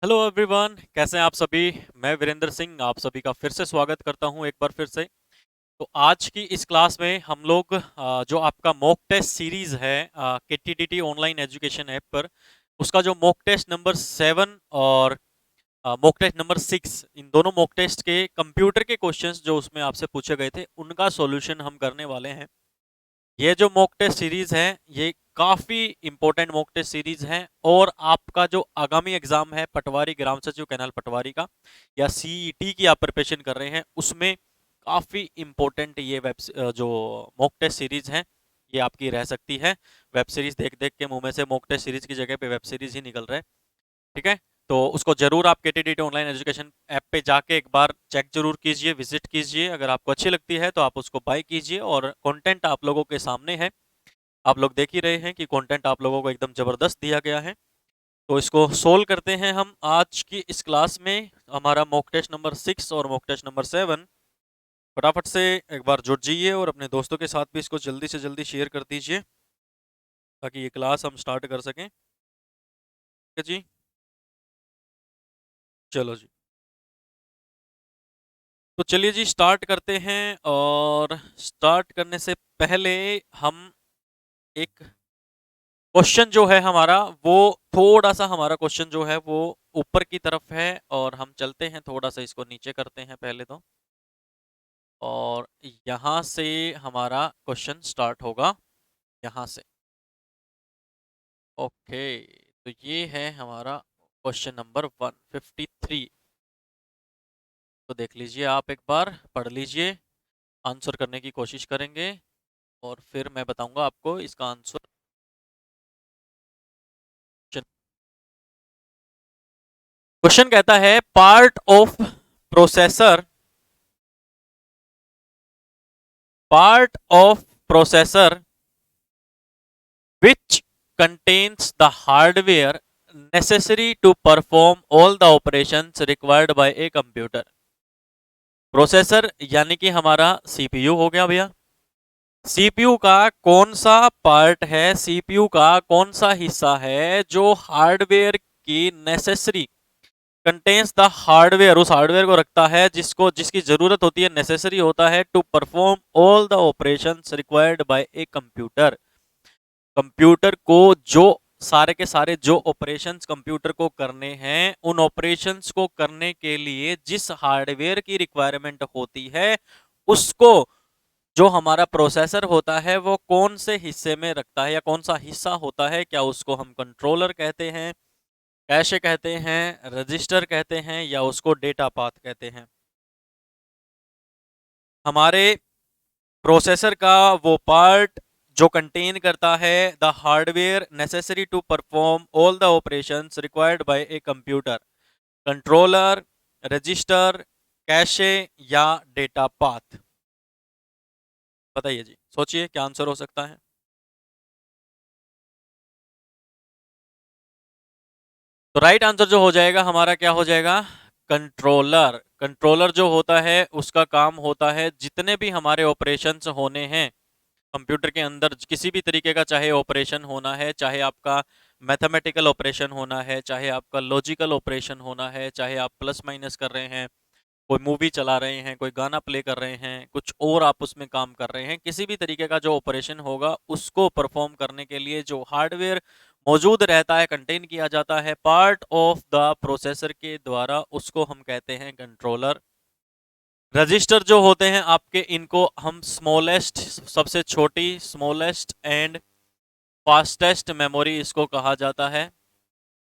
Hello everyone, कैसे हैं आप सभी। मैं वीरेंद्र सिंह आप सभी का फिर से स्वागत करता हूं एक बार फिर से। तो आज की इस क्लास में हम लोग जो आपका मॉक टेस्ट सीरीज है केटीडीटी ऑनलाइन एजुकेशन ऐप पर, उसका जो मॉक टेस्ट नंबर 7 और मॉक टेस्ट नंबर 6, इन दोनों मॉक टेस्ट के कंप्यूटर के क्वेश्चंस जो उसमें आपसे पूछे गए थे उनका सॉल्यूशन हम करने वाले हैं। ये जो मॉक टेस्ट सीरीज है ये काफी इंपॉर्टेंट मॉक टेस्ट सीरीज है। और आपका जो आगामी एग्जाम है पटवारी ग्राम सचिव कैनाल पटवारी का या सीईटी की आप प्रिपरेशन कर रहे हैं, उसमें काफी इंपॉर्टेंट ये जो मॉक टेस्ट सीरीज है ये आपकी रह सकती है। वेब सीरीज देख देख के मुंह में से मॉक टेस्ट सीरीज की जगह पे वेब सीरीज ही निकल रहा है। ठीक है, तो उसको जरूर आप केटीडीटी ऑनलाइन एजुकेशन ऐप पे जाके एक बार चेक जरूर कीजिए, विजिट कीजिए। अगर आपको अच्छी लगती है तो आप उसको बाय कीजिए। और कंटेंट आप लोगों के सामने है, आप लोग देख ही रहे हैं कि कंटेंट आप लोगों को एकदम जबरदस्त दिया गया है। तो इसको सोल्व करते हैं हम आज की इस क्लास में। हमारा मॉक टेस्ट नंबर 6 और मॉक टेस्ट नंबर 7। फटाफट से एक बार जुट जाइए और अपने दोस्तों के साथ भी इसको जल्दी से जल्दी शेयर कर दीजिए ताकि ये क्लास हम स्टार्ट कर सकें। ठीक है जी, चलो जी। तो चलिए जी स्टार्ट करते हैं। और स्टार्ट करने से पहले हम एक क्वेश्चन जो है हमारा वो थोड़ा सा, हमारा क्वेश्चन जो है वो ऊपर की तरफ है और हम चलते हैं थोड़ा सा इसको नीचे करते हैं पहले तो। और यहाँ से हमारा क्वेश्चन स्टार्ट होगा, यहाँ से। ओके, तो ये है हमारा क्वेश्चन नंबर 153। तो देख लीजिए, आप एक बार पढ़ लीजिए, आंसर करने की कोशिश करेंगे और फिर मैं बताऊंगा आपको इसका आंसर। क्वेश्चन कहता है part of processor which contains the hardware necessary to perform all the operations required by a computer। Processor यानी कि हमारा सीपीयू हो गया भैया। सीपीयू का कौन सा पार्ट है, सीपीयू का कौन सा हिस्सा है जो हार्डवेयर की नेसेसरी कंटेन्स द हार्डवेयर, उस हार्डवेयर को रखता है जिसको जिसकी जरूरत होती है, नेसेसरी होता है to perform all the operations required by a computer. Computer को जो सारे के सारे जो ऑपरेशंस कंप्यूटर को करने हैं, उन ऑपरेशंस को करने के लिए जिस हार्डवेयर की रिक्वायरमेंट होती है उसको जो हमारा प्रोसेसर होता है वो कौन से हिस्से में रखता है या कौन सा हिस्सा होता है। क्या उसको हम कंट्रोलर कहते हैं, कैशे कहते हैं, रजिस्टर कहते हैं, या उसको डेटा पाथ कहते हैं। हमारे प्रोसेसर का वो पार्ट जो कंटेन करता है the hardware necessary to perform all the operations required by a computer, controller, register, cache या डेटा पाथ। बताइए जी, सोचिए क्या आंसर हो सकता है। तो राइट आंसर जो हो जाएगा हमारा क्या हो जाएगा, कंट्रोलर। कंट्रोलर जो होता है उसका काम होता है जितने भी हमारे ऑपरेशंस होने हैं कंप्यूटर के अंदर, किसी भी तरीके का चाहे ऑपरेशन होना है, चाहे आपका मैथमेटिकल ऑपरेशन होना है, चाहे आपका लॉजिकल ऑपरेशन होना है, चाहे आप प्लस माइनस कर रहे हैं, कोई मूवी चला रहे हैं, कोई गाना प्ले कर रहे हैं, कुछ और आप उसमें काम कर रहे हैं, किसी भी तरीके का जो ऑपरेशन होगा उसको परफॉर्म करने के लिए जो हार्डवेयर मौजूद रहता है, कंटेन किया जाता है पार्ट ऑफ द प्रोसेसर के द्वारा, उसको हम कहते हैं कंट्रोलर। रजिस्टर जो होते हैं आपके, इनको हम स्मॉलेस्ट, सबसे छोटी, स्मॉलेस्ट एंड फास्टेस्ट मेमोरी इसको कहा जाता है।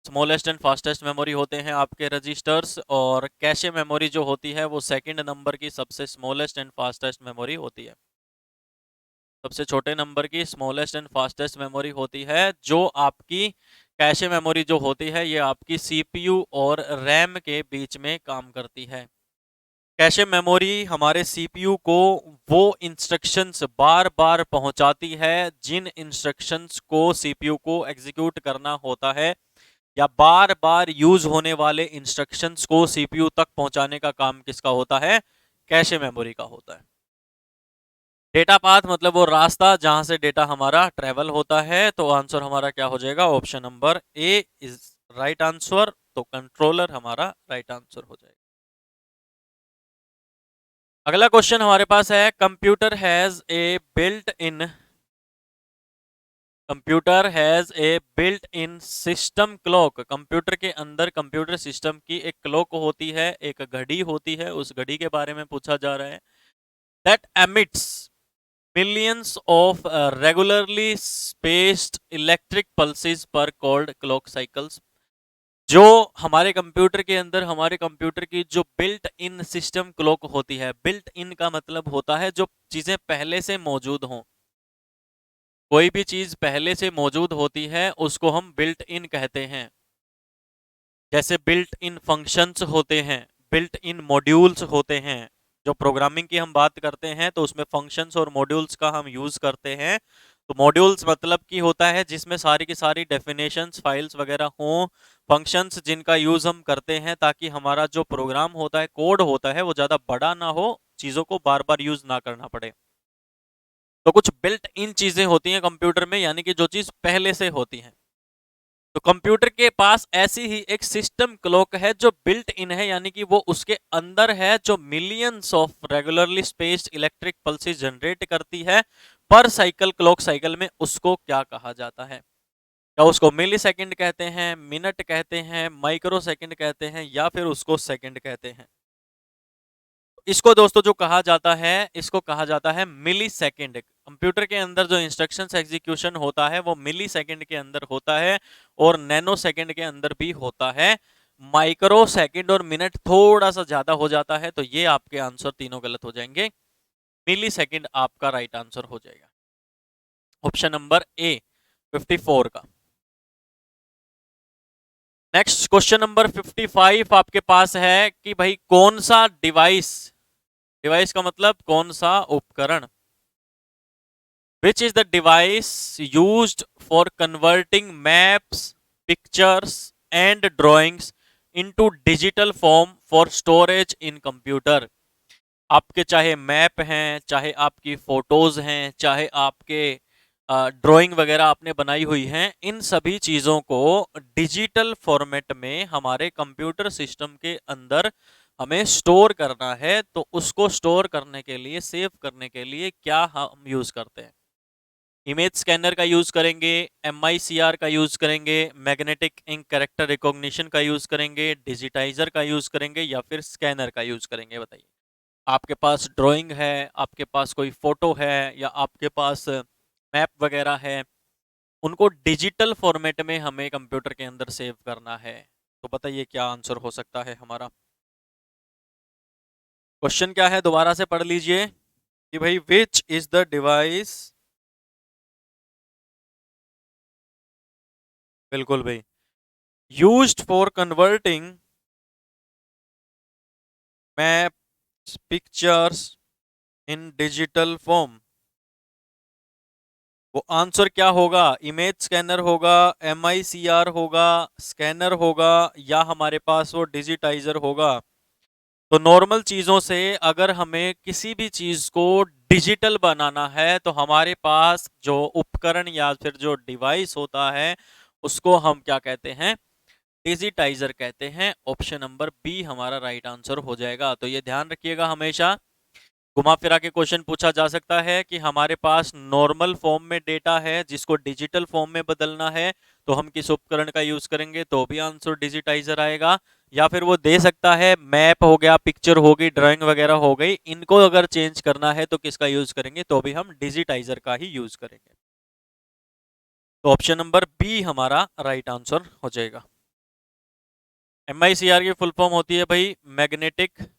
स्मॉलेस्ट एंड फास्टेस्ट मेमोरी होते हैं आपके रजिस्टर्स। और कैशे मेमोरी जो होती है वो सेकंड नंबर की सबसे स्मॉलेस्ट एंड फास्टेस्ट मेमोरी होती है। सबसे छोटे नंबर की स्मॉलेस्ट एंड फास्टेस्ट मेमोरी होती है। जो आपकी कैशे मेमोरी जो होती है ये आपकी सीपीयू और रैम के बीच में काम करती है। कैशे मेमोरी हमारे सीपीयू को वो इंस्ट्रक्शंस बार बार पहुंचाती है जिन इंस्ट्रक्शंस को सीपीयू को एग्जीक्यूट करना होता है, या बार बार यूज होने वाले इंस्ट्रक्शंस को सीपीयू तक पहुंचाने का काम किसका होता है, कैशे मेमोरी का होता है। डेटा पाथ मतलब वो रास्ता जहां से डेटा हमारा ट्रेवल होता है। तो आंसर हमारा क्या हो जाएगा, option number A is right answer. तो कंट्रोलर हमारा राइट आंसर हो जाएगा। अगला क्वेश्चन हमारे पास है, computer has a built in system clock. Computer के अंदर कंप्यूटर सिस्टम की एक क्लॉक होती है, एक घड़ी होती है, उस घड़ी के बारे में पूछा जा रहा है। That emits millions of regularly spaced electric pulses पर कॉल्ड क्लॉक साइकिल्स। जो हमारे कंप्यूटर के अंदर हमारे कंप्यूटर की जो बिल्ट इन सिस्टम क्लॉक होती है, बिल्ट इन का मतलब होता है जो चीजें पहले से मौजूद हों। कोई भी चीज पहले से मौजूद होती है उसको हम बिल्ट इन कहते हैं। जैसे बिल्ट इन फंक्शंस होते हैं, बिल्ट इन मॉड्यूल्स होते हैं। जो प्रोग्रामिंग की हम बात करते हैं तो उसमें फंक्शंस और मॉड्यूल्स का हम यूज करते हैं। तो मॉड्यूल्स मतलब की होता है जिसमें सारी की सारी डेफिनेशंस फाइल्स वगैरह हों। फंक्शंस जिनका यूज हम करते हैं ताकि हमारा जो प्रोग्राम होता है, कोड होता है, वो ज्यादा बड़ा ना हो, चीजों को बार बार यूज ना करना पड़े। तो कुछ बिल्ट इन चीजें होती हैं कंप्यूटर में, यानी कि जो चीज पहले से होती है। तो कंप्यूटर के पास ऐसी ही एक सिस्टम क्लॉक है जो बिल्ट इन है, यानी कि वो उसके अंदर है, जो millions of regularly spaced electric pulses generate करती है पर साइकिल, क्लॉक साइकिल में। उसको क्या कहा जाता है? क्या उसको मिली सेकेंड कहते हैं, मिनट कहते हैं, माइक्रो सेकेंड कहते हैं, या फिर उसको सेकेंड कहते हैं? इसको दोस्तों जो कहा जाता है, इसको कहा जाता है मिली सेकेंड। कंप्यूटर के अंदर जो इंस्ट्रक्शंस एग्जीक्यूशन होता है वो मिली सेकेंड के अंदर होता है और नैनो सेकेंड के अंदर भी होता है। माइक्रो सेकेंड और मिनट थोड़ा सा ज्यादा हो जाता है, तो ये आपके आंसर तीनों गलत हो जाएंगे। मिली सेकेंड आपका राइट आंसर हो जाएगा, ऑप्शन नंबर ए 54 का। नेक्स्ट क्वेश्चन नंबर 55 आपके पास है कि भाई कौन सा डिवाइस, डिवाइस का मतलब कौन सा उपकरण, which is the device used for converting maps, pictures and drawings into digital form for storage in computer। आपके चाहे मैप हैं, चाहे आपकी फोटोज हैं, चाहे आपके ड्राइंग वगैरह आपने बनाई हुई हैं, इन सभी चीज़ों को डिजिटल फॉर्मेट में हमारे कंप्यूटर सिस्टम के अंदर हमें स्टोर करना है। तो उसको स्टोर करने के लिए, सेव करने के लिए क्या हम यूज़ करते हैं? इमेज स्कैनर का यूज करेंगे, MICR का यूज करेंगे, मैग्नेटिक इंक कैरेक्टर रिकॉग्निशन का यूज करेंगे, डिजिटाइजर का यूज करेंगे, या फिर स्कैनर का यूज करेंगे? बताइए। आपके पास ड्राइंग है, आपके पास कोई फोटो है, या आपके पास मैप वगैरह है, उनको डिजिटल फॉर्मेट में हमें कंप्यूटर के अंदर सेव करना है। तो बताइए क्या आंसर हो सकता है हमारा? क्वेश्चन क्या है दोबारा से पढ़ लीजिए कि भाई विच इज द डिवाइस, बिल्कुल भाई, used for converting maps, pictures in digital form। वो आंसर क्या होगा? इमेज स्कैनर होगा, MICR होगा, स्कैनर होगा, या हमारे पास वो डिजिटाइजर होगा? तो नॉर्मल चीजों से अगर हमें किसी भी चीज को डिजिटल बनाना है तो हमारे पास जो उपकरण या फिर जो डिवाइस होता है उसको हम क्या कहते हैं? डिजिटाइजर कहते हैं। ऑप्शन नंबर बी हमारा राइट आंसर हो जाएगा। तो ये ध्यान रखिएगा, हमेशा घुमा फिरा के क्वेश्चन पूछा जा सकता है कि हमारे पास नॉर्मल फॉर्म में डेटा है जिसको डिजिटल फॉर्म में बदलना है तो हम किस उपकरण का यूज करेंगे, तो भी आंसर डिजिटाइजर आएगा। या फिर वो दे सकता है मैप हो गया, पिक्चर हो गई, ड्राइंग वगैरह हो गई, इनको अगर चेंज करना है तो किसका यूज करेंगे, तो भी हम डिजिटाइजर का ही यूज करेंगे। तो ऑप्शन नंबर बी हमारा राइट आंसर हो जाएगा। MICR की फुल फॉर्म होती है भाई magnetic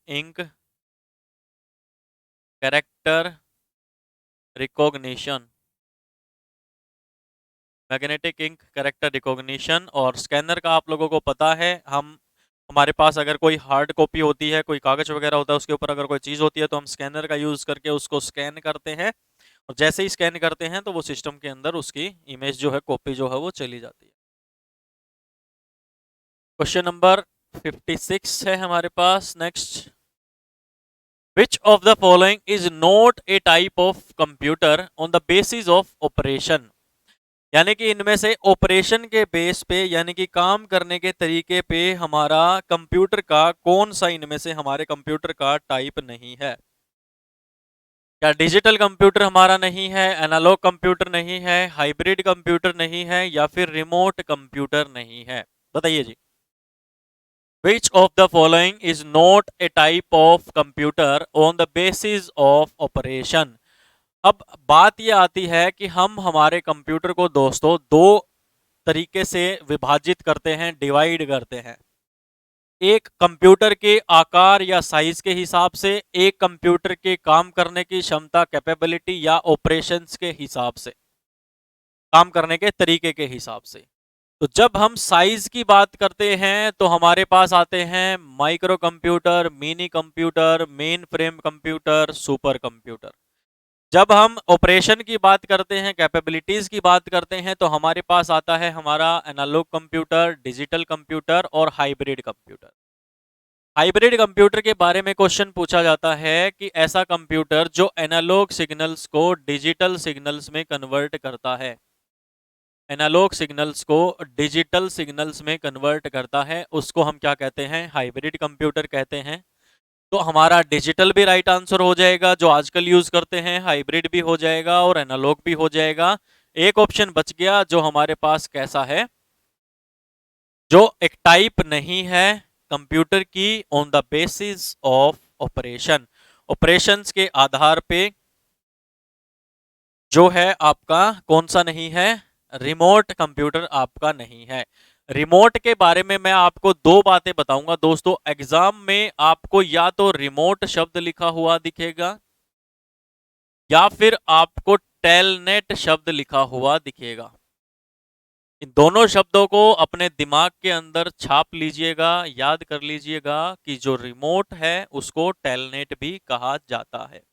ink character recognition, magnetic ink character recognition. और स्कैनर का आप लोगों को पता है, हम हमारे पास अगर कोई हार्ड कॉपी होती है, कोई कागज वगैरह होता है, उसके ऊपर अगर कोई चीज होती है तो हम स्कैनर का यूज करके उसको स्कैन करते हैं, और जैसे ही स्कैन करते हैं तो वो सिस्टम के अंदर उसकी इमेज जो है, कॉपी जो है वो चली जाती है। क्वेश्चन नंबर 56 है हमारे पास next. Which of the following is not a type of computer on the basis of operation? यानी कि इनमें से ऑपरेशन के बेस पे यानी कि काम करने के तरीके पे हमारा कंप्यूटर का कौन सा इनमें से हमारे कंप्यूटर का टाइप नहीं है? क्या डिजिटल कंप्यूटर हमारा नहीं है, एनालॉग कंप्यूटर नहीं है, हाइब्रिड कंप्यूटर नहीं है, या फिर रिमोट कंप्यूटर नहीं है? बताइए जी। Which of the following is not a type of computer on the basis of operation? अब बात ये आती है कि हम हमारे कंप्यूटर को दोस्तों दो तरीके से विभाजित करते हैं, डिवाइड करते हैं। एक कंप्यूटर के आकार या साइज के हिसाब से, एक कंप्यूटर के काम करने की क्षमता, कैपेबिलिटी या ऑपरेशंस के हिसाब से, काम करने के तरीके के हिसाब से। तो जब हम साइज की बात करते हैं तो हमारे पास आते हैं micro computer, mini computer, main frame computer, super computer. जब हम ऑपरेशन की बात करते हैं, कैपेबिलिटीज की बात करते हैं, तो हमारे पास आता है हमारा एनालॉग कंप्यूटर, डिजिटल कंप्यूटर और हाइब्रिड कंप्यूटर। हाइब्रिड कंप्यूटर के बारे में क्वेश्चन पूछा जाता है कि ऐसा कंप्यूटर जो एनालॉग सिग्नल्स को डिजिटल सिग्नल्स में कन्वर्ट करता है, एनालॉग सिग्नल्स को डिजिटल सिग्नल्स में कन्वर्ट करता है, उसको हम क्या कहते हैं? हाइब्रिड कंप्यूटर कहते हैं। तो हमारा डिजिटल भी राइट आंसर हो जाएगा जो आजकल यूज करते हैं, हाइब्रिड भी हो जाएगा और एनालॉग भी हो जाएगा। एक ऑप्शन बच गया जो हमारे पास कैसा है, जो एक टाइप नहीं है कंप्यूटर की, on the basis of operation, operations के आधार पे जो है आपका कौन सा नहीं है? रिमोट कंप्यूटर आपका नहीं है। रिमोट के बारे में मैं आपको दो बातें बताऊंगा दोस्तों। एग्जाम में आपको या तो रिमोट शब्द लिखा हुआ दिखेगा या फिर आपको टेलनेट शब्द लिखा हुआ दिखेगा। इन दोनों शब्दों को अपने दिमाग के अंदर छाप लीजिएगा, याद कर लीजिएगा कि जो रिमोट है उसको टेलनेट भी कहा जाता है।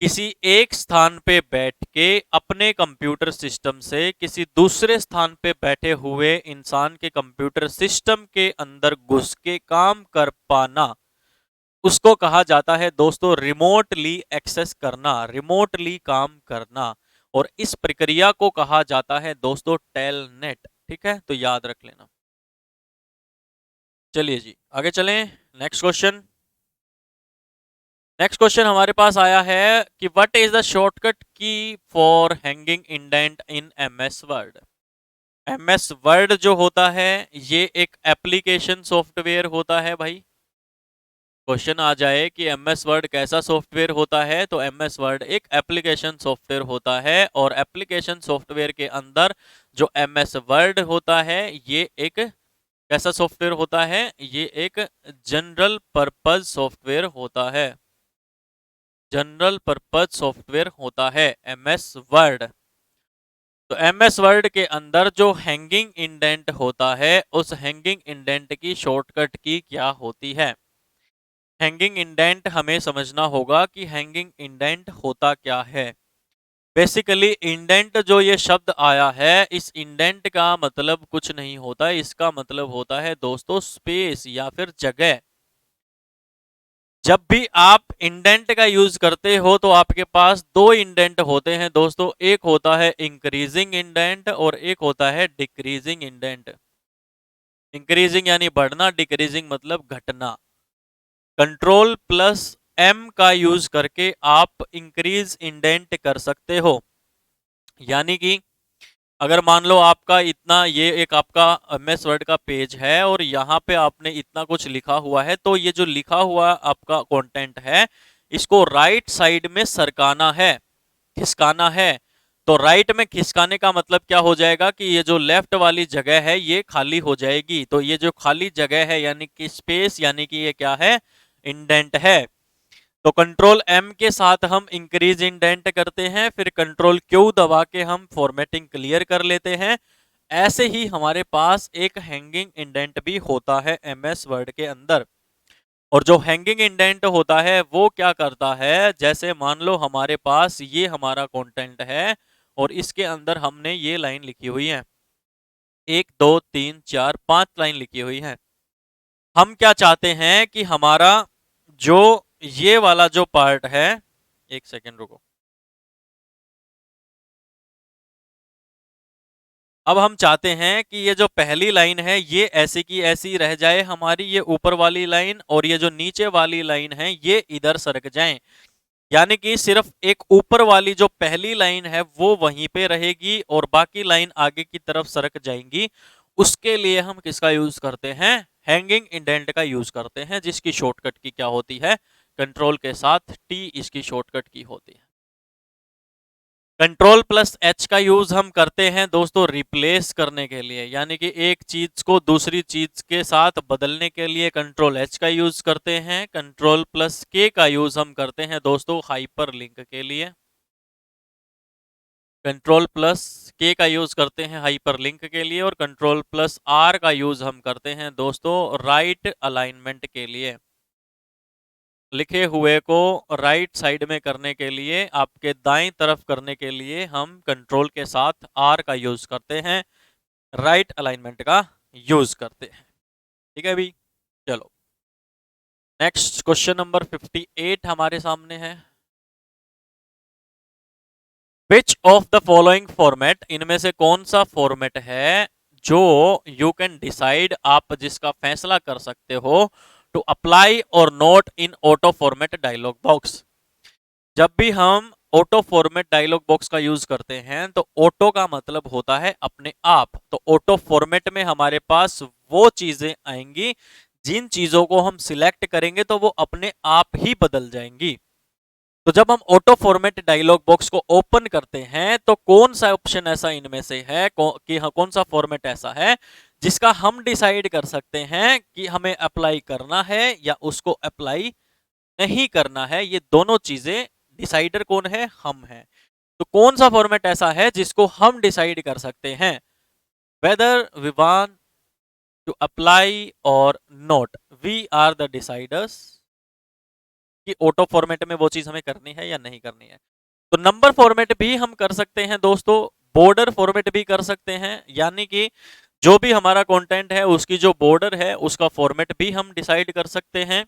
किसी एक स्थान पे बैठ के अपने कंप्यूटर सिस्टम से किसी दूसरे स्थान पे बैठे हुए इंसान के कंप्यूटर सिस्टम के अंदर घुस के काम कर पाना, उसको कहा जाता है दोस्तों रिमोटली एक्सेस करना, रिमोटली काम करना। और इस प्रक्रिया को कहा जाता है दोस्तों टेलनेट। ठीक है, तो याद रख लेना। चलिए जी आगे चलें। Next question. नेक्स्ट क्वेश्चन हमारे पास आया है कि व्हाट इज द शॉर्टकट की for hanging indent in MS word? MS word जो होता है ये एक एप्लीकेशन सॉफ्टवेयर होता है भाई। क्वेश्चन आ जाए कि एमएस वर्ड कैसा सॉफ्टवेयर होता है, तो एमएस वर्ड एक एप्लीकेशन सॉफ्टवेयर होता है। और एप्लीकेशन सॉफ्टवेयर के अंदर जो एमएस वर्ड होता है ये एक कैसा सॉफ्टवेयर होता है? ये एक जनरल पर्पज सॉफ्टवेयर होता है, जनरल पर्पज सॉफ्टवेयर होता है एमएस वर्ड। तो एमएस वर्ड के अंदर जो हैंगिंग इंडेंट होता है उस हैंगिंग इंडेंट की शॉर्टकट की क्या होती है? हैंगिंग इंडेंट हमें समझना होगा कि हैंगिंग इंडेंट होता क्या है। बेसिकली इंडेंट जो ये शब्द आया है, इस इंडेंट का मतलब कुछ नहीं होता, इसका मतलब होता है दोस्तों स्पेस या फिर जगह। जब भी आप इंडेंट का यूज करते हो तो आपके पास दो इंडेंट होते हैं दोस्तों, एक होता है इंक्रीजिंग इंडेंट और एक होता है डिक्रीजिंग इंडेंट। इंक्रीजिंग यानी बढ़ना, डिक्रीजिंग मतलब घटना। कंट्रोल प्लस एम का यूज करके आप इंक्रीज इंडेंट कर सकते हो। यानी कि अगर मान लो आपका इतना, ये एक आपका एमएस वर्ड का पेज है और यहाँ पे आपने इतना कुछ लिखा हुआ है, तो ये जो लिखा हुआ आपका कंटेंट है इसको राइट साइड में सरकाना है, खिसकाना है। तो राइट में खिसकाने का मतलब क्या हो जाएगा कि ये जो लेफ्ट वाली जगह है ये खाली हो जाएगी। तो ये जो खाली जगह है यानी कि स्पेस, यानी कि ये क्या है? इंडेंट है। तो कंट्रोल एम के साथ हम इंक्रीज इंडेंट करते हैं, फिर कंट्रोल क्यू दबा के हम फॉर्मेटिंग क्लियर कर लेते हैं। ऐसे ही हमारे पास एक हैंगिंग इंडेंट भी होता है एमएस वर्ड के अंदर। और जो हैंगिंग इंडेंट होता है वो क्या करता है, जैसे मान लो हमारे पास ये हमारा कंटेंट है और इसके अंदर हमने ये लाइन लिखी हुई है, 1 2 3 4 5 लाइन लिखी हुई है। हम क्या चाहते हैं कि हमारा जो ये वाला जो पार्ट है, एक सेकेंड रुको, अब हम चाहते हैं कि ये जो पहली लाइन है ये ऐसी की ऐसी रह जाए हमारी, ये ऊपर वाली लाइन, और ये जो नीचे वाली लाइन है ये इधर सरक जाएं। यानी कि सिर्फ एक ऊपर वाली जो पहली लाइन है वो वहीं पे रहेगी और बाकी लाइन आगे की तरफ सरक जाएंगी। उसके लिए हम किसका यूज करते हैं? हैंगिंग इंडेंट का यूज करते हैं, जिसकी शॉर्टकट की क्या होती है? कंट्रोल के साथ टी इसकी शॉर्टकट की होती है। कंट्रोल प्लस एच का यूज हम करते हैं दोस्तों रिप्लेस करने के लिए, यानी कि एक चीज को दूसरी चीज के साथ बदलने के लिए कंट्रोल एच का यूज करते हैं। कंट्रोल प्लस के का यूज हम करते हैं दोस्तों हाइपर लिंक के लिए। कंट्रोल प्लस के का यूज करते हैं हाइपर लिंक के लिए, और कंट्रोल प्लस आर का यूज हम करते हैं दोस्तों राइट अलाइनमेंट के लिए। लिखे हुए को राइट साइड में करने के लिए, आपके दाएं तरफ करने के लिए हम कंट्रोल के साथ आर का यूज करते हैं, राइट अलाइनमेंट का यूज करते हैं। ठीक है भाई, चलो नेक्स्ट क्वेश्चन नंबर 58 हमारे सामने है। विच ऑफ द फॉलोइंग फॉर्मेट, इनमें से कौन सा फॉर्मेट है जो यू कैन डिसाइड, आप जिसका फैसला कर सकते हो, टू अप्लाई और नोट इन ऑटो फॉर्मेट डायलॉग बॉक्स। जब भी हम ऑटो फॉर्मेट डायलॉग बॉक्स का यूज करते हैं तो ऑटो का मतलब होता है अपने आप, तो ऑटो फॉर्मेट में हमारे पास वो चीजें आएंगी जिन चीजों को हम सिलेक्ट करेंगे तो वो अपने आप ही बदल जाएंगी। तो जब हम ऑटो फॉर्मेट डायलॉग बॉक्स को ओपन करते हैं तो कौन सा ऑप्शन ऐसा इनमें से है कि हाँ, कौन सा फॉर्मेट ऐसा है जिसका हम डिसाइड कर सकते हैं कि हमें अप्लाई करना है या उसको अप्लाई नहीं करना है। ये दोनों चीजें डिसाइडर कौन है? हम हैं। तो कौन सा फॉर्मेट ऐसा है जिसको हम डिसाइड कर सकते हैं whether we want to apply और not, we are the deciders कि ऑटो फॉर्मेट में वो चीज हमें करनी है या नहीं करनी है। तो नंबर फॉर्मेट भी हम कर सकते हैं दोस्तों, बॉर्डर फॉर्मेट भी कर सकते हैं, यानी कि जो भी हमारा कंटेंट है उसकी जो बॉर्डर है उसका फॉर्मेट भी हम डिसाइड कर सकते हैं।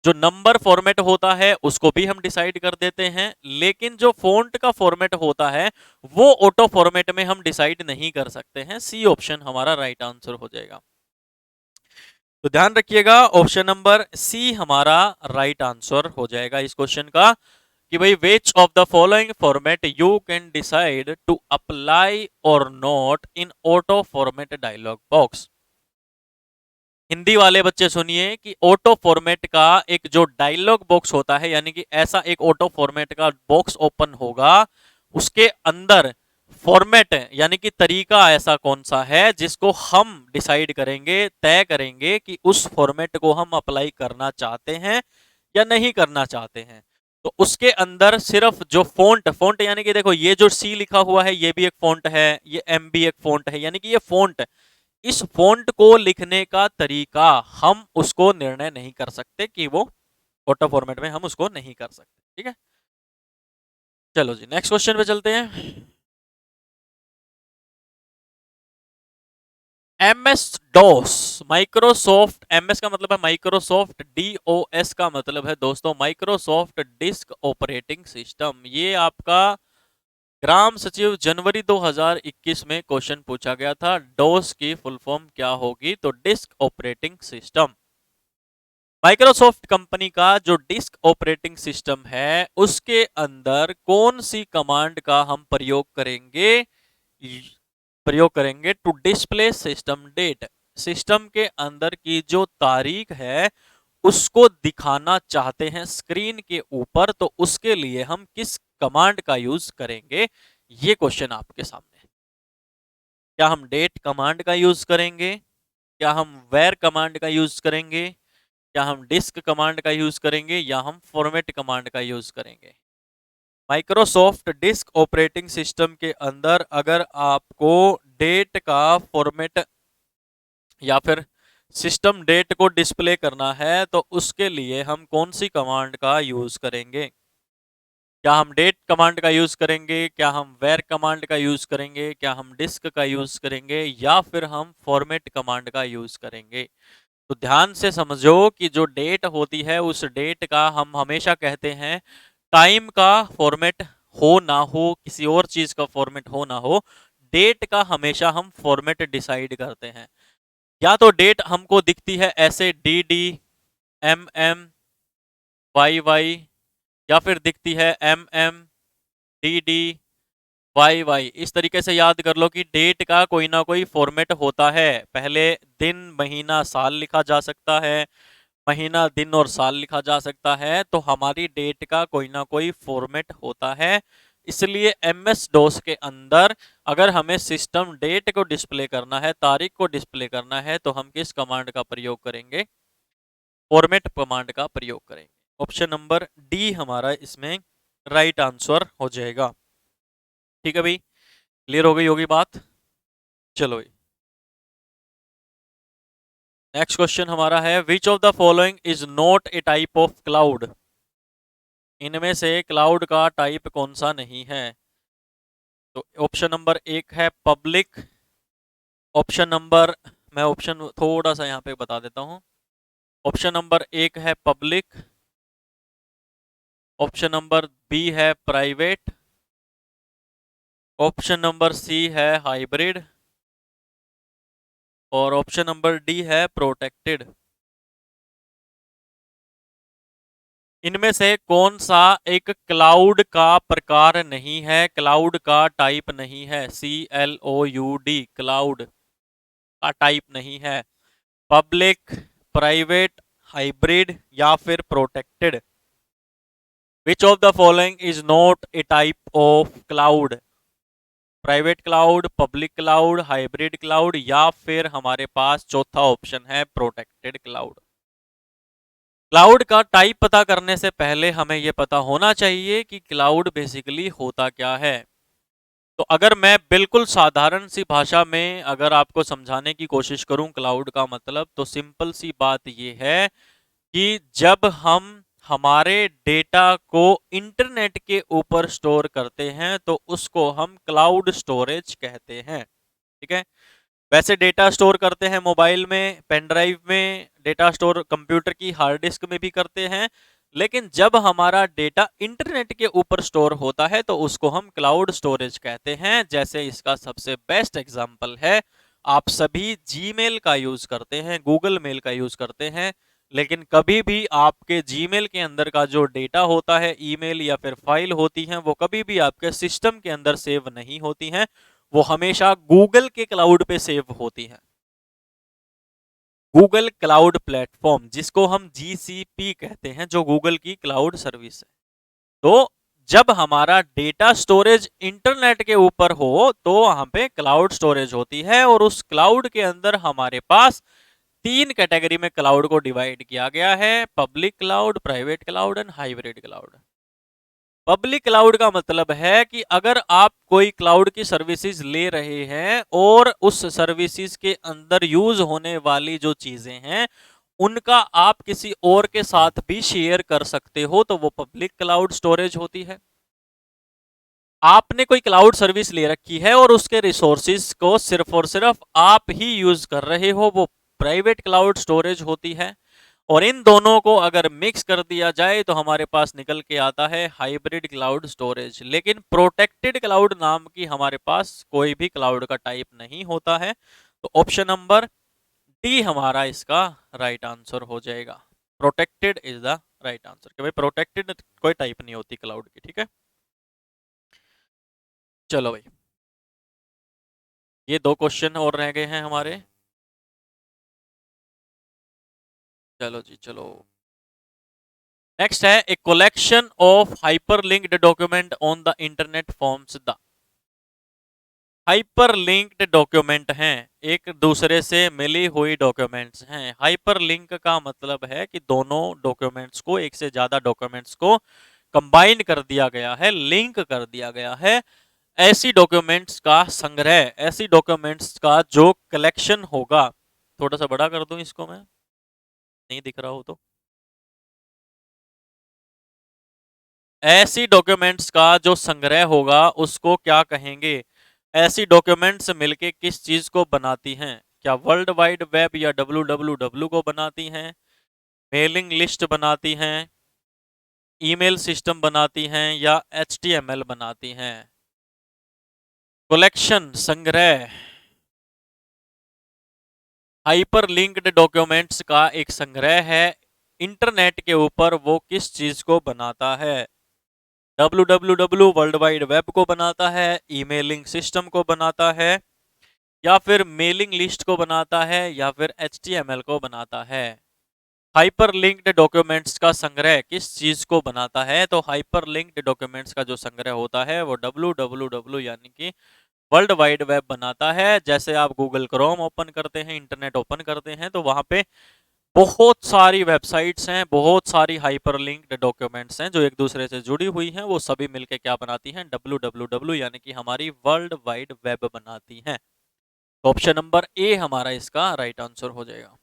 जो नंबर फॉर्मेट होता है उसको भी हम डिसाइड कर देते हैं, लेकिन जो फॉन्ट का फॉर्मेट होता है वो ऑटो फॉर्मेट में हम डिसाइड नहीं कर सकते हैं। सी ऑप्शन हमारा राइट आंसर हो जाएगा। तो ध्यान रखिएगा ऑप्शन नंबर सी हमारा राइट आंसर हो जाएगा इस क्वेश्चन का, कि भाई which of the following format you can decide to apply और not in auto format dialog box. Hindi वाले बच्चे सुनिए कि ऑटो फॉर्मेट का एक जो डायलॉग बॉक्स होता है, यानी कि ऐसा एक ऑटो फॉर्मेट का बॉक्स ओपन होगा, उसके अंदर फॉर्मेट यानी कि तरीका ऐसा कौन सा है जिसको हम डिसाइड करेंगे, तय करेंगे कि उस फॉर्मेट को हम अप्लाई करना चाहते हैं या नहीं करना चाहते हैं। तो उसके अंदर सिर्फ जो फॉन्ट फॉन्ट यानी कि देखो ये जो सी लिखा हुआ है ये भी एक फॉन्ट है, ये एम भी एक फॉन्ट है, यानी कि ये फॉन्ट, इस फॉन्ट को लिखने का तरीका हम उसको निर्णय नहीं कर सकते कि वो ऑटो फॉर्मेट में हम उसको नहीं कर सकते। ठीक है, चलो जी नेक्स्ट क्वेश्चन पे चलते हैं। एमएस डॉस, माइक्रोसॉफ्ट, एमएस का मतलब है माइक्रोसॉफ्ट, डीओएस का मतलब है दोस्तों माइक्रोसॉफ्ट डिस्क ऑपरेटिंग सिस्टम। ये आपका ग्राम सचिव जनवरी 2021 में क्वेश्चन पूछा गया था, डोस की फुल फॉर्म क्या होगी? तो disk operating system. Microsoft company का जो डिस्क ऑपरेटिंग सिस्टम है उसके अंदर कौन सी कमांड का हम प्रयोग करेंगे to display system date, system के अंदर की जो तारीख है उसको दिखाना चाहते हैं स्क्रीन के ऊपर, तो उसके लिए हम किस कमांड का यूज करेंगे? ये क्वेश्चन आपके सामने है। क्या हम डेट कमांड का यूज करेंगे, क्या हम वेर कमांड का यूज करेंगे, क्या हम डिस्क कमांड का यूज करेंगे, या हम फॉर्मेट कमांड का यूज करेंगे? माइक्रोसॉफ्ट डिस्क ऑपरेटिंग सिस्टम के अंदर अगर आपको डेट का फॉर्मेट या फिर सिस्टम डेट को डिस्प्ले करना है तो उसके लिए हम कौन सी कमांड का यूज करेंगे? क्या हम डेट कमांड का यूज करेंगे, क्या हम वेर कमांड का यूज करेंगे, क्या हम डिस्क का यूज करेंगे, या फिर हम फॉर्मेट कमांड का यूज करेंगे? तो ध्यान से समझो कि जो डेट होती है उस डेट का हम हमेशा कहते हैं टाइम का फॉर्मेट हो ना हो, किसी और चीज का फॉर्मेट हो ना हो, डेट का हमेशा हम फॉर्मेट डिसाइड करते हैं। या तो डेट हमको दिखती है ऐसे DD MM YY, या फिर दिखती है MMDDYY। इस तरीके से याद कर लो कि डेट का कोई ना कोई फॉर्मेट होता है। पहले दिन महीना साल लिखा जा सकता है, महीना दिन और साल लिखा जा सकता है, तो हमारी डेट का कोई ना कोई फॉर्मेट होता है। इसलिए MS DOS के अंदर अगर हमें सिस्टम डेट को डिस्प्ले करना है, तारीख को डिस्प्ले करना है, तो हम किस कमांड का प्रयोग करेंगे? फॉर्मेट कमांड का प्रयोग करेंगे। ऑप्शन नंबर डी हमारा इसमें राइट आंसर हो जाएगा। ठीक है भाई, क्लियर हो गई होगी बात। चलो भाई, नेक्स्ट क्वेश्चन हमारा है विच of the following is not a type of cloud. इनमें से क्लाउड का टाइप कौन सा नहीं है? तो ऑप्शन नंबर एक है पब्लिक। ऑप्शन नंबर, मैं ऑप्शन थोड़ा सा यहाँ पे बता देता हूँ। ऑप्शन नंबर एक है पब्लिक, ऑप्शन नंबर बी है प्राइवेट, ऑप्शन नंबर सी है हाइब्रिड, और ऑप्शन नंबर डी है प्रोटेक्टेड। इनमें से कौन सा एक क्लाउड का प्रकार नहीं है, क्लाउड का टाइप नहीं है? CLOUD, क्लाउड का टाइप नहीं है। पब्लिक, प्राइवेट, हाइब्रिड या फिर protected. Which of the following is not a type of cloud? Private cloud, public cloud, hybrid cloud या फिर हमारे पास चौथा ऑप्शन है प्रोटेक्टेड क्लाउड। क्लाउड का टाइप पता करने से पहले हमें यह पता होना चाहिए कि क्लाउड बेसिकली होता क्या है। तो अगर मैं बिल्कुल साधारण सी भाषा में अगर आपको समझाने की कोशिश करूं क्लाउड का मतलब, तो सिंपल सी बात यह है कि जब हम हमारे डेटा को इंटरनेट के ऊपर स्टोर करते हैं तो उसको हम क्लाउड स्टोरेज कहते हैं। ठीक है, वैसे डेटा स्टोर करते हैं मोबाइल में, पेन ड्राइव में, डेटा स्टोर कंप्यूटर की हार्ड डिस्क में भी करते हैं, लेकिन जब हमारा डेटा इंटरनेट के ऊपर स्टोर होता है तो उसको हम क्लाउड स्टोरेज कहते हैं। जैसे इसका सबसे बेस्ट एग्जांपल है, आप सभी जीमेल का यूज करते हैं, गूगल मेल का यूज करते हैं, लेकिन कभी भी आपके जीमेल के अंदर का जो डेटा होता है, ईमेल या फिर फाइल होती हैं, वो कभी भी आपके सिस्टम के अंदर सेव नहीं होती हैं, वो हमेशा गूगल के क्लाउड पे सेव होती है। गूगल क्लाउड प्लेटफॉर्म, जिसको हम GCP कहते हैं, जो गूगल की क्लाउड सर्विस है। तो जब हमारा डेटा स्टोरेज इंटरनेट के ऊपर हो तो वहां पे क्लाउड स्टोरेज होती है, और उस क्लाउड के अंदर हमारे पास 3 कैटेगरी में क्लाउड को डिवाइड किया गया है: public cloud, private cloud and hybrid cloud. Public cloud का मतलब है कि अगर आप कोई क्लाउड की सर्विसेज ले रहे हैं और उस सर्विसेज के अंदर यूज होने वाली जो चीजें हैं उनका आप किसी और के साथ भी शेयर कर सकते हो, तो वो पब्लिक क्लाउड स्टोरेज होती है। आपने कोई क्लाउड सर्विस ले रखी है और उसके रिसोर्सिस को सिर्फ और सिर्फ आप ही यूज कर रहे हो, वो प्राइवेट क्लाउड स्टोरेज होती है। और इन दोनों को अगर मिक्स कर दिया जाए तो हमारे पास निकल के आता है हाइब्रिड क्लाउड स्टोरेज। लेकिन प्रोटेक्टेड क्लाउड नाम की हमारे पास कोई भी क्लाउड का टाइप नहीं होता है। तो ऑप्शन नंबर डी हमारा इसका राइट आंसर हो जाएगा। Protected is the right answer, कि भाई प्रोटेक्टेड कोई टाइप नहीं होती क्लाउड की। ठीक है, चलो भाई, ये 2 क्वेश्चन और रह गए हैं हमारे। चलो जी चलो, नेक्स्ट है a collection of hyperlinked document on the internet forms the. Hyperlinked document हैं, एक दूसरे से मिली हुई डॉक्यूमेंट्स हैं। हाइपरलिंक का मतलब है कि दोनों डॉक्यूमेंट्स को, एक से ज्यादा डॉक्यूमेंट्स को कंबाइन कर दिया गया है, लिंक कर दिया गया है। ऐसी डॉक्यूमेंट्स का संग्रह, ऐसी डॉक्यूमेंट्स का जो कलेक्शन होगा, थोड़ा सा बड़ा कर दूं इसको मैं, नहीं दिख रहा हो तो, ऐसी डॉक्यूमेंट्स का जो संग्रह होगा उसको क्या कहेंगे? ऐसी डॉक्यूमेंट्स मिलके किस चीज को बनाती हैं? क्या वर्ल्ड वाइड वेब या WWW को बनाती हैं, मेलिंग लिस्ट बनाती हैं, ईमेल सिस्टम बनाती हैं, या HTML बनाती हैं? कलेक्शन संग्रह, हाइपर लिंक्ड डॉक्यूमेंट्स का एक संग्रह है इंटरनेट के ऊपर। वो किस चीज को बनाता है? www वर्ल्ड वाइड वेब को बनाता है, ईमेलिंग सिस्टम को बनाता है, या फिर मेलिंग लिस्ट को बनाता है, या फिर HTML को बनाता है। हाइपर लिंक्ड डॉक्यूमेंट्स का संग्रह किस चीज को बनाता है? तो हाइपर लिंक्ड डॉक्यूमेंट्स का जो संग्रह होता है वो www यानी कि वर्ल्ड वाइड वेब बनाता है। जैसे आप गूगल क्रोम ओपन करते हैं, इंटरनेट ओपन करते हैं, तो वहां पे बहुत सारी वेबसाइट्स हैं, बहुत सारी हाइपर लिंक्ड डॉक्यूमेंट्स हैं जो एक दूसरे से जुड़ी हुई हैं। वो सभी मिलके क्या बनाती हैं? www यानी कि हमारी वर्ल्ड वाइड वेब बनाती हैं। तो ऑप्शन नंबर ए हमारा इसका राइट आंसर हो जाएगा।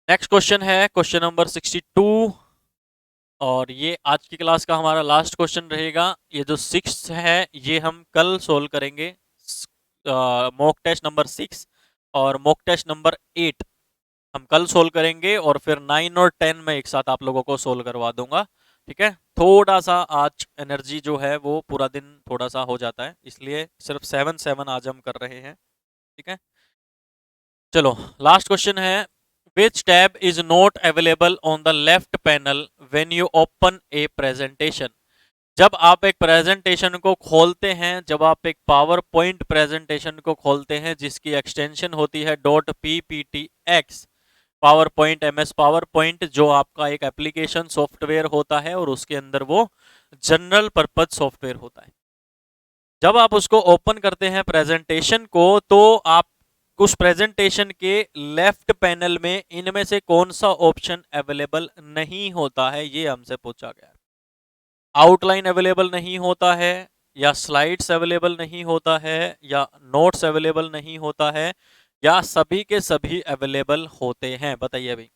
नेक्स्ट क्वेश्चन है क्वेश्चन नंबर 62, और ये आज की क्लास का हमारा लास्ट क्वेश्चन रहेगा। ये जो 6 है ये हम कल सोल्व करेंगे। मॉक टेस्ट नंबर 6 और मॉक टेस्ट नंबर 8 हम कल सोल्व करेंगे, और फिर 9 और 10 में एक साथ आप लोगों को सोल्व करवा दूंगा। ठीक है, थोड़ा सा आज एनर्जी जो है वो पूरा दिन थोड़ा सा हो जाता है, इसलिए सिर्फ 7 आज हम कर रहे हैं। ठीक है, चलो लास्ट क्वेश्चन है। विच tab is not available on the left panel when you open A presentation? जब आप एक प्रेजेंटेशन को खोलते हैं, जब आप एक पावर पॉइंट प्रेजेंटेशन को खोलते हैं जिसकी एक्सटेंशन होती है .pptx, power point, MS power point, जो आपका एक एप्लीकेशन सॉफ्टवेयर होता है और उसके अंदर वो जनरल पर्पज सॉफ्टवेयर होता है। जब आप उसको ओपन करते हैं प्रेजेंटेशन को, तो आप उस प्रेजेंटेशन के लेफ्ट पैनल में इनमें से कौन सा ऑप्शन अवेलेबल नहीं होता है? ये हमसे पूछा गया है। आउटलाइन अवेलेबल नहीं होता है, या स्लाइड्स अवेलेबल नहीं होता है, या नोट्स अवेलेबल नहीं होता है, या सभी के सभी अवेलेबल होते हैं? बताइए अभी।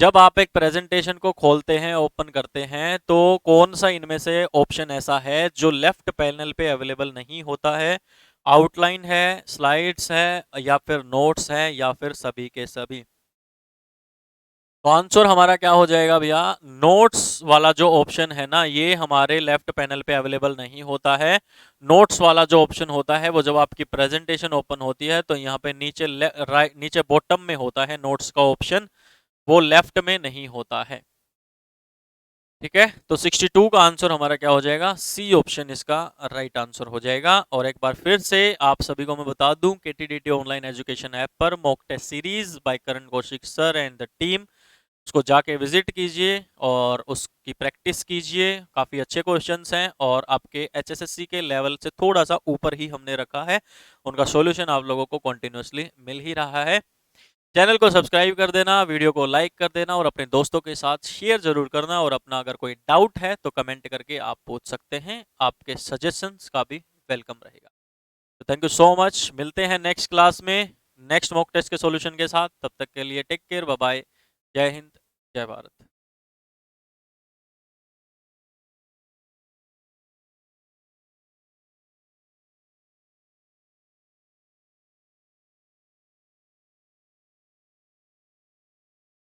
जब आप एक प्रेजेंटेशन को खोलते हैं, ओपन करते हैं, तो कौन सा इनमें से ऑप्शन ऐसा है जो लेफ्ट पैनल पे अवेलेबल नहीं होता है? आउटलाइन है, स्लाइड्स है, या फिर नोट्स है, या फिर सभी के सभी? तो आंसर हमारा क्या हो जाएगा भैया? नोट्स वाला जो ऑप्शन है ना, ये हमारे लेफ्ट पैनल पे अवेलेबल नहीं होता है। नोट्स वाला जो ऑप्शन होता है वो जब आपकी प्रेजेंटेशन ओपन होती है तो यहाँ पे नीचे राइट, नीचे बॉटम में होता है नोट्स का ऑप्शन, वो लेफ्ट में नहीं होता है। ठीक है, तो 62 का आंसर हमारा क्या हो जाएगा? सी ऑप्शन इसका राइट आंसर हो जाएगा। और एक बार फिर से आप सभी को मैं बता दूं, KTDT ऑनलाइन एजुकेशन ऐप पर mock test series by Karan Kaushik sir and the team, उसको जाके विजिट कीजिए और उसकी प्रैक्टिस कीजिए। काफ़ी अच्छे क्वेश्चंस हैं और आपके HSSC के लेवल से थोड़ा सा ऊपर ही हमने रखा है। उनका सॉल्यूशन आप लोगों को कंटिन्यूअसली मिल ही रहा है। चैनल को सब्सक्राइब कर देना, वीडियो को लाइक कर देना और अपने दोस्तों के साथ शेयर जरूर करना। और अपना अगर कोई डाउट है तो कमेंट करके आप पूछ सकते हैं, आपके सजेशंस का भी वेलकम रहेगा। तो थैंक यू सो मच, मिलते हैं नेक्स्ट क्लास में नेक्स्ट मॉक टेस्ट के सॉल्यूशन के साथ। तब तक के लिए टेक केयर, बाय बाय, जय हिंद, जय भारत।